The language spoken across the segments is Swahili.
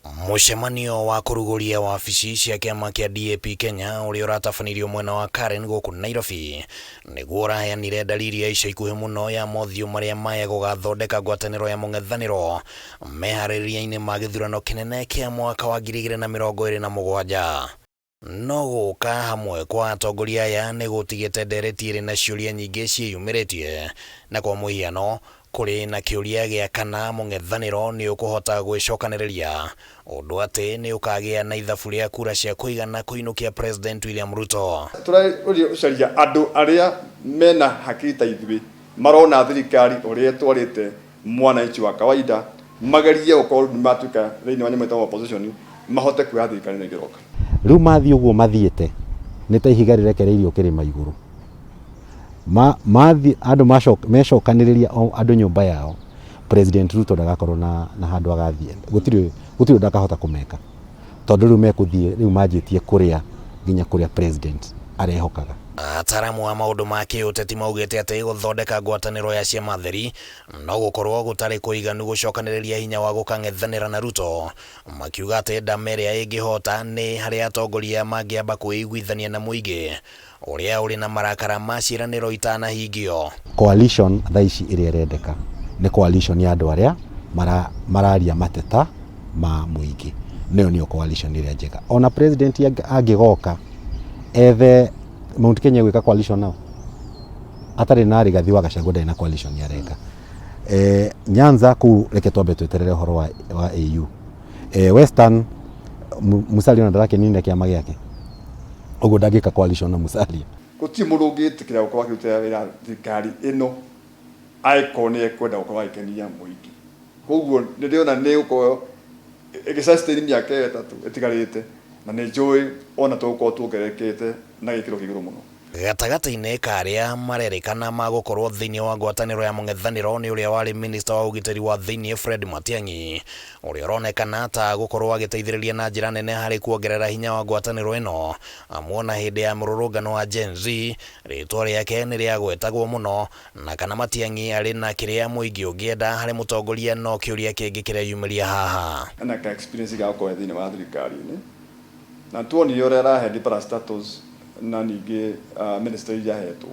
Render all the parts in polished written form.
Mũcemanio wa kũrugũria wabici cia kĩama kĩa DAP Kenya ũrĩa ũratabanirio mwena wa Karen gũkũ Nairobi nĩguo ũraheanire dalili ya ica ikuhĩ mũno ya mothiũ marĩa maya gũgathondeka ngwatanĩro ya mũng'ethanĩro meharĩrĩria-inĩ ma gĩthurano kĩnene kĩa mwaka wa 2027. No gũka hamwe kwa atongoria aya nĩ gũtigĩte ndereti ĩrĩ na ciũria nyingĩ ciĩyumĩrĩtie, na kwa mũhiano kũrĩ na kĩũria gĩa kana mũng'ethanĩro nĩ ũkũhota gwĩcokanĩrĩria ũndũ atĩ nĩ ũkagĩa na ithabu rĩa kura cia kũigana kũinũkia President William Ruto. Tũracaria andũ arĩa mena hakiri ta ithuĩ marona thirikari ũrĩa twarĩte mwananchi wa kawaida magerie gũkorwo nĩ matuĩka thĩinĩ wa nyamũ ĩtagwo opposition mahote kuoya thirikari na ĩgĩroka. Rĩu mathiĩ ũguo mathiĩte nĩ ta ihiga rĩrekereirio kĩrĩma igũrũ. Mathi andũ mecokanĩrĩria andũ nyũmba yao, President Ruto ndagakorwo na handũ agathiĩ, gũtirĩ ndakahota kũmeka tondũ rĩu mekũthiĩ rĩu manjĩtie kũrĩa nginya kũrĩa president arehokaga. Ataramu wa maũndũ ma kĩũteti maugĩte atĩ gũthondeka ngwatanĩro ya ciama theri no gũkorwo gũtarĩ kũiganu gũcokanĩrĩria hinya wa gũkang'ethanĩra na Ruto, makiuga atĩ ndama ĩrĩa ĩngĩhota nĩ harĩa atongoria mangĩamba kwĩiguithania na mũingĩ ũrĩa ũrĩ na marakara ma ciĩranĩro itanahingio. Coalition thaa ici ĩrĩa ĩrendeka nĩ coalition ya andũ arĩa mararia mateta ma mũingĩ, nĩyo coalition ĩrĩa njega. Ona president angĩgoka ethe Mount Kenya gwĩka coalition nao atarĩ na Rigathi wa Gachagua ndarĩ na coalition yareka. Nyanza kuu reke twambe tweterere ũhoro wa AU. Western Musalia ndarakenine kĩama gĩake, ũguo ndangĩka coalition na Musalia. Gũtirĩ mũndũ ũngĩtĩkĩra gũkorwo akĩrutĩra wĩra thirikari ĩno angĩkorwo nĩ ekwenda gũkorwo agĩkenia mũingĩ. Koguo nĩndĩrona nĩ gũkorwo ĩgĩsustain mĩaka ĩtatũ ĩtigarĩte na nĩ njũĩ ona tũgũkorwo tuongererekete na gĩkĩro kĩgũrũ mũno. Gatagatĩ-inĩ ka arĩa marerĩkana magũkorwo thĩinĩ wa ngwatanĩro ya mũng'ethanĩro nĩ ũrĩa warĩ minista wa ũgitĩri wa thĩinĩ Fred Matiang'i, ũrĩa ũronekana ta gũkorwo agĩteithĩrĩria na njĩra nene harĩ kuongerera hinya wa ngwatanĩro ĩno, amuona hĩndĩ ya mũrũrũngano wa Gen Z rĩtwa rĩake nĩ rĩagwetagwo mũno, na kana Matiang'i arĩ na kĩrĩa mũingĩ ũngĩenda harĩ mũtongoria no kĩũria kĩngĩ kĩreyumĩria haha. Ana ka experience gagũkorwo thĩinĩ wa thirikari-inĩ na tuonire ũrĩa arahe parastatus na ningĩ minister iria ahetwo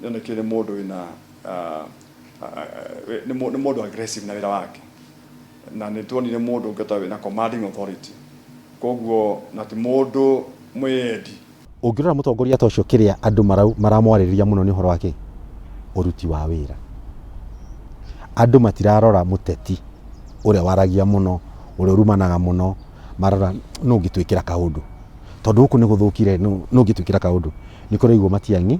nĩonekire nĩ mũndũ wĩna nĩ mũndũ aggressive na wĩra wake, na nĩ tuonire mũndũ ũngĩtwa wĩna commanding authority, koguo na ti mũndũ mwĩendi. Ũngĩrora mũtongoria ta ũcio kĩrĩa andũ maramwarĩrĩria mũno nĩ ũhoro wake ũruti wa wĩra. Andũ matirarora mũteti ũrĩa waragia mũno, ũrĩa urumanaga mũno, marora no ngĩtwĩkĩra kaũndũ tondũ huku nĩ gũthũkire no ngĩtwĩkĩra kaũndũ. Nĩ kũraigwo Matiang'i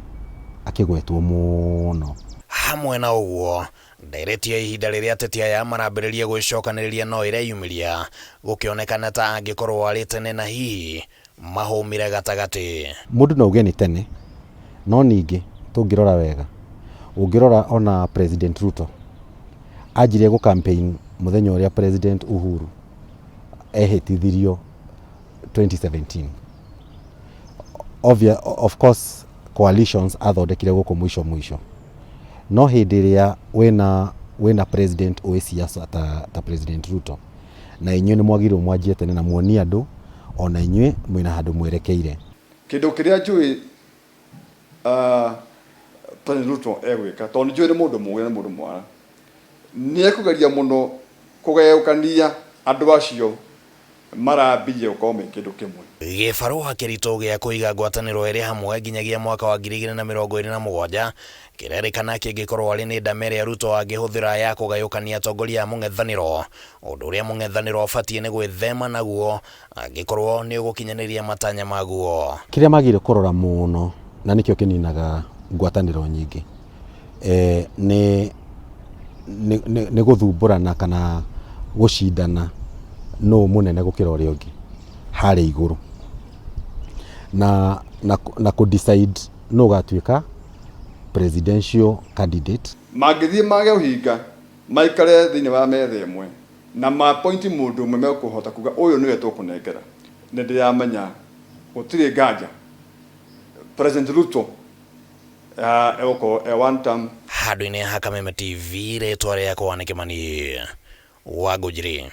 akĩgwetwo mũno. Hamwe na ũguo ndereti ya ihinda rĩrĩa ateti aya marambĩrĩria gwĩcokanĩrĩria no ĩreyumĩria, gũkĩonekana ta angĩkorwo arĩ tene na hihi mahũmire gatagatĩ. Mũndũ no uge nĩ tene, no ningĩ tũngĩrora wega, ũngĩrora ona President Ruto anjirie gũ campaign mũthenya ũrĩa President Uhuru ehĩtithirio 2017. Of course coalitions athondekire gũkũ mũico, no hĩndĩ ĩrĩa wĩna president ũĩ siasa ta President Ruto na inyuĩ nĩ mwagĩrĩirwo mwanjie tene na muonie andũ ona inyuĩ mwĩna handũ mwerekeire. Kĩndũ kĩrĩa njũĩ President Ruto egwĩka tondũ njũĩ nĩ mũndũ mũũgĩ na mũndũ mwara, nĩ ekũgeria mũno kũgayũkania andũ acio marambia gũkorwo me kĩndũ kĩmwe. Gĩbarũa kĩritũ gĩa kũiga ngwatanĩro ĩrĩ hamwe nginyagia mwaka wa 2027 kĩrerĩkana kĩngĩkorwo arĩ nĩ ndama ĩrĩa Ruto angĩhũthĩra ya kũgayũkania atongoria a mũng'ethanĩro, ũndũ ũrĩa mũng'ethanĩro ũbatiĩ nĩ gwĩthema naguo angĩkorwo nĩ ũgũkinyanĩria matanya maguo. Kĩrĩa magĩrĩire kũrora mũno na nĩkĩo kĩninaga ngwatanĩro nyingĩ nĩ gũthumbũrana kana gũcindana no mũnene gũkĩra ũrĩa ũngĩ harĩ igũrũ na kũ-decide no gatuĩka presidential candidate. Mangĩthiĩ mage ũhinga maikare thĩinĩ wa metha ĩmwe na mapointi mũndũ ũmwe mekũhota kuga ũyũ nĩwe tũkũnengera, nĩ ndĩramenya gũtirĩ nganja President Ruto egũkorwo one term. Handũ-inĩ ha Kameme TV rĩtwa rĩakwa nĩ Kĩmani wa Ngũnjiri.